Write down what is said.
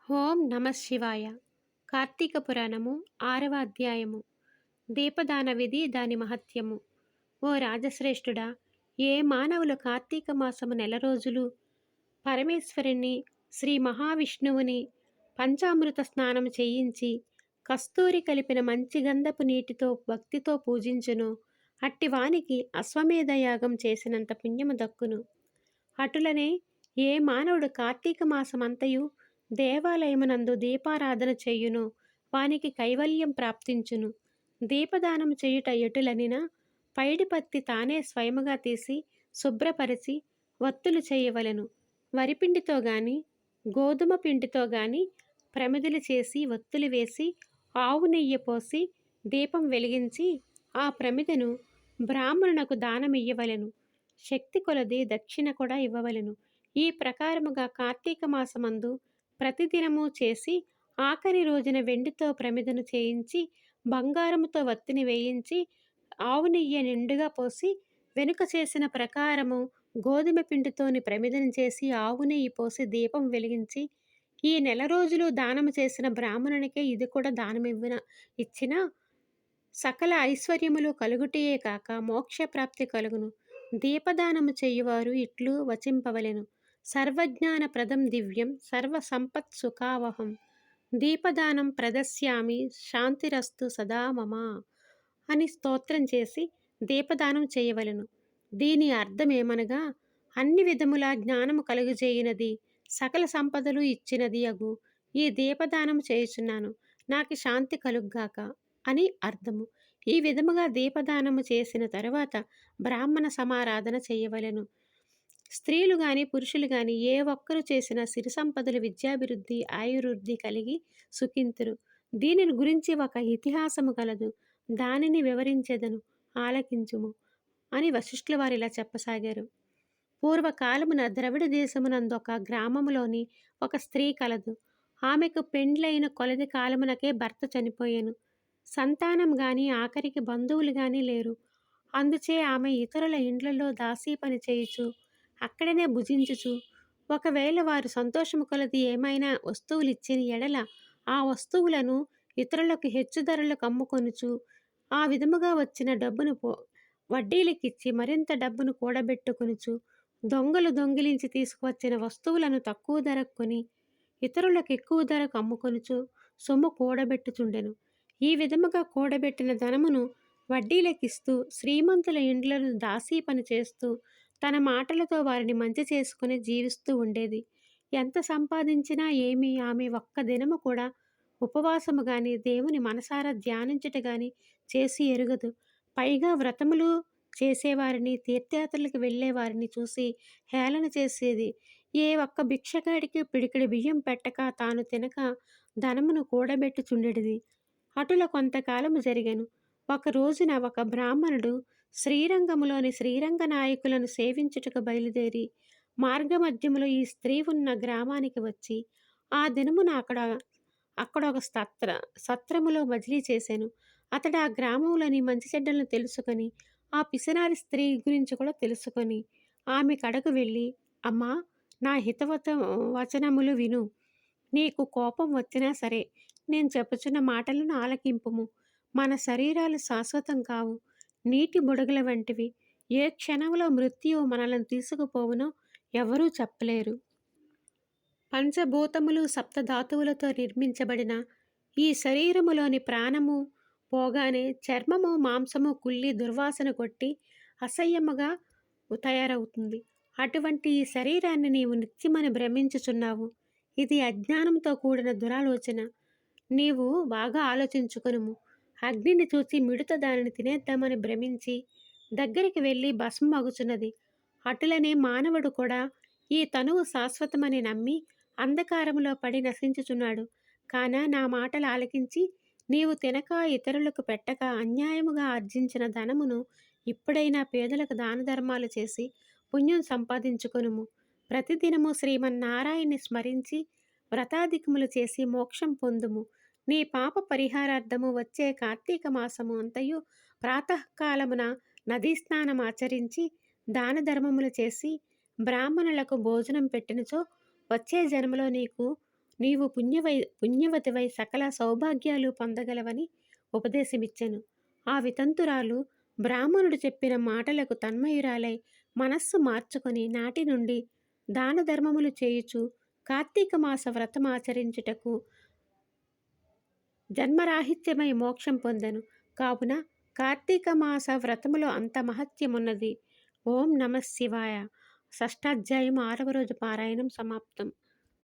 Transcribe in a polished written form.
ఓం నమ శివాయ. కార్తీక పురాణము 6వ అధ్యాయము. దీపదాన విధి దాని మహత్యము. ఓ రాజశ్రేష్ఠుడా, ఏ మానవులు కార్తీక మాసము నెల రోజులు పరమేశ్వరుని శ్రీ మహావిష్ణువుని పంచామృత స్నానం చేయించి కస్తూరి కలిపిన మంచి గంధపు నీటితో భక్తితో పూజించును, అట్టివానికి అశ్వమేధ యాగం చేసినంత పుణ్యము దక్కును. అటులనే ఏ మానవుడు కార్తీక మాసమంతయు దేవాలయమునందు దీపారాధన చేయును, వానికి కైవల్యం ప్రాప్తించును. దీపదానం చేయుట ఎటులనినా పైడిపత్తి తానే స్వయముగా తీసి శుభ్రపరిచి వత్తులు చేయవలెను. వరిపిండితో గాని గోధుమ పిండితో గాని ప్రమిదలు చేసి వత్తులు వేసి ఆవు నెయ్యి పోసి దీపం వెలిగించి ఆ ప్రమిదను బ్రాహ్మణునకు దానమియ్యవలెను. శక్తి కొలది దక్షిణ కూడా ఇవ్వవలెను. ఈ ప్రకారముగా కార్తీక మాసమందు ప్రతిదినము చేసి ఆఖరి రోజున వెండితో ప్రమిదను చేయించి బంగారముతో వత్తిని వేయించి ఆవు నెయ్యి నిండుగా పోసి వెనుక చేసిన ప్రకారము గోధుమ పిండితోని ప్రమిదను చేసి ఆవు నెయ్యి పోసి దీపం వెలిగించి ఈ నెల రోజులు దానము చేసిన బ్రాహ్మణునికే ఇది కూడా ఇచ్చిన సకల ఐశ్వర్యములు కలుగుటయే కాక మోక్షప్రాప్తి కలుగును. దీపదానము చేయువారు ఇట్లు వచింపవలెను: సర్వజ్ఞాన ప్రదం దివ్యం సర్వ సంపత్ సుఖావహం దీపదానం ప్రదస్యామి శాంతిరస్తు సదా మమ అని స్తోత్రం చేసి దీపదానం చేయవలెను. దీని అర్థమేమనగా, అన్ని విధముల జ్ఞానము కలుగజేయునది, సకల సంపదలు ఇచ్చినది అగు ఈ దీపదానం చేయుచున్నాను, నాకు శాంతి కలుగ్గాక అని అర్థము. ఈ విధముగా దీపదానము చేసిన తరువాత బ్రాహ్మణ సమారాధన చేయవలెను. స్త్రీలు గాని పురుషులు గాని ఏ ఒక్కరు చేసిన సిరి సంపదలు విద్యాభివృద్ధి ఆయుర్వృద్ధి కలిగి సుఖింతురు. దీనిని గురించి ఒక ఇతిహాసము కలదు, దానిని వివరించెదను, ఆలకించుము అని వశిష్ఠుల వారు ఇలా చెప్పసాగారు. పూర్వకాలమున ద్రవిడ దేశమునందొక గ్రామములోని ఒక స్త్రీ కలదు. ఆమెకు పెండ్లైన కొలది కాలమునకే భర్త చనిపోయాను. సంతానం గాని ఆఖరికి బంధువులు గాని లేరు. అందుచే ఆమె ఇతరుల ఇండ్లలో దాసీ పని చేయుచు అక్కడనే భుజించుచు, ఒకవేళ వారు సంతోషము కొలది ఏమైనా వస్తువులు ఇచ్చిన ఎడల ఆ వస్తువులను ఇతరులకు హెచ్చు ధరలకు అమ్ముకొనుచు ఆ విధముగా వచ్చిన డబ్బును వడ్డీలకిచ్చి మరింత డబ్బును కూడబెట్టుకొనుచు, దొంగలు దొంగిలించి తీసుకువచ్చిన వస్తువులను తక్కువ ధరకు కొని ఇతరులకు ఎక్కువ ధరకు అమ్ముకొనుచు సొమ్ము కూడబెట్టుచుండెను. ఈ విధముగా కూడబెట్టిన ధనమును వడ్డీలకిస్తూ శ్రీమంతుల ఇండ్లను దాసీ పని చేస్తూ తన మాటలతో వారిని మంచి చేసుకుని జీవిస్తూ ఉండేది. ఎంత సంపాదించినా ఏమీ ఆమె ఒక్క దినము కూడా ఉపవాసము గాని దేవుని మనసారా ధ్యానించుట గాని చేసి ఎరుగదు. పైగా వ్రతములు చేసేవారిని తీర్థయాత్రలకు వెళ్ళేవారిని చూసి హేళన చేసేది. ఏ ఒక్క భిక్షగాడికి పిడికిడి బియ్యం పెట్టక తాను తినక ధనమును కూడబెట్టుచుండెడిది. అటుల కొంతకాలము జరిగెను. ఒక రోజున ఒక బ్రాహ్మణుడు శ్రీరంగములోని శ్రీరంగ నాయకులను సేవించుటకు బయలుదేరి మార్గమధ్యములో ఈ స్త్రీ ఉన్న గ్రామానికి వచ్చి ఆ దినమున అక్కడ ఒక సత్రములో బదిలీ చేశాను. అతడు ఆ గ్రామంలోని మంచి చెడ్డలను తెలుసుకొని ఆ పిసినారి స్త్రీ గురించి కూడా తెలుసుకొని ఆమె కడకు వెళ్ళి, అమ్మా, నా వచనములు విను. నీకు కోపం వచ్చినా సరే నేను చెప్పుచున్న మాటలను ఆలకింపుము. మన శరీరాలు శాశ్వతం కావు, నీటి బుడగల వంటివి. ఏ క్షణంలో మృత్యువు మనలను తీసుకుపోవునో ఎవరూ చెప్పలేరు. పంచభూతములు సప్తధాతువులతో నిర్మించబడిన ఈ శరీరములోని ప్రాణము పోగానే చర్మము మాంసము కుళ్ళి దుర్వాసన కొట్టి అసహ్యముగా తయారవుతుంది. అటువంటి ఈ శరీరాన్ని నీవు నిత్యమని భ్రమించుచున్నావు. ఇది అజ్ఞానంతో కూడిన దురాలోచన. నీవు బాగా ఆలోచించుకొనుము. అగ్నిని చూసి మిడుత దానిని తినేద్దామని భ్రమించి దగ్గరికి వెళ్ళి భస్మమగుచున్నది. అటులనే మానవుడు కూడా ఈ తనువు శాశ్వతమని నమ్మి అంధకారములో పడి నశించుచున్నాడు. కాన నా మాటలు ఆలకించి నీవు తినక ఇతరులకు పెట్టక అన్యాయముగా ఆర్జించిన ధనమును ఇప్పుడైనా పేదలకు దాన ధర్మాలు చేసి పుణ్యం సంపాదించుకొనుము. ప్రతిదినము శ్రీమన్నారాయణ్ణి స్మరించి వ్రతాధికములు చేసి మోక్షం పొందుము. నీ పాప పరిహారార్థము వచ్చే కార్తీక మాసము అంతయు ప్రాతకాలమున నదీ స్నానం ఆచరించి దాన ధర్మములు చేసి బ్రాహ్మణులకు భోజనం పెట్టినచో వచ్చే జన్మలో నీకు నీవు పుణ్యవతివై సకల సౌభాగ్యాలు పొందగలవని ఉపదేశమిచ్చెను. ఆ వితంతురాలు బ్రాహ్మణుడు చెప్పిన మాటలకు తన్మయురాలై మనస్సు మార్చుకొని నాటి నుండి దాన ధర్మములు చేయుచు కార్తీక మాస వ్రతమాచరించుటకు జన్మరాహిత్యమై మోక్షం పొందెను. కావున కార్తీక మాస వ్రతములో అంత మహత్యమున్నది. ఓం నమ శివాయ. షష్టాధ్యాయం 6వ రోజు పారాయణం సమాప్తం.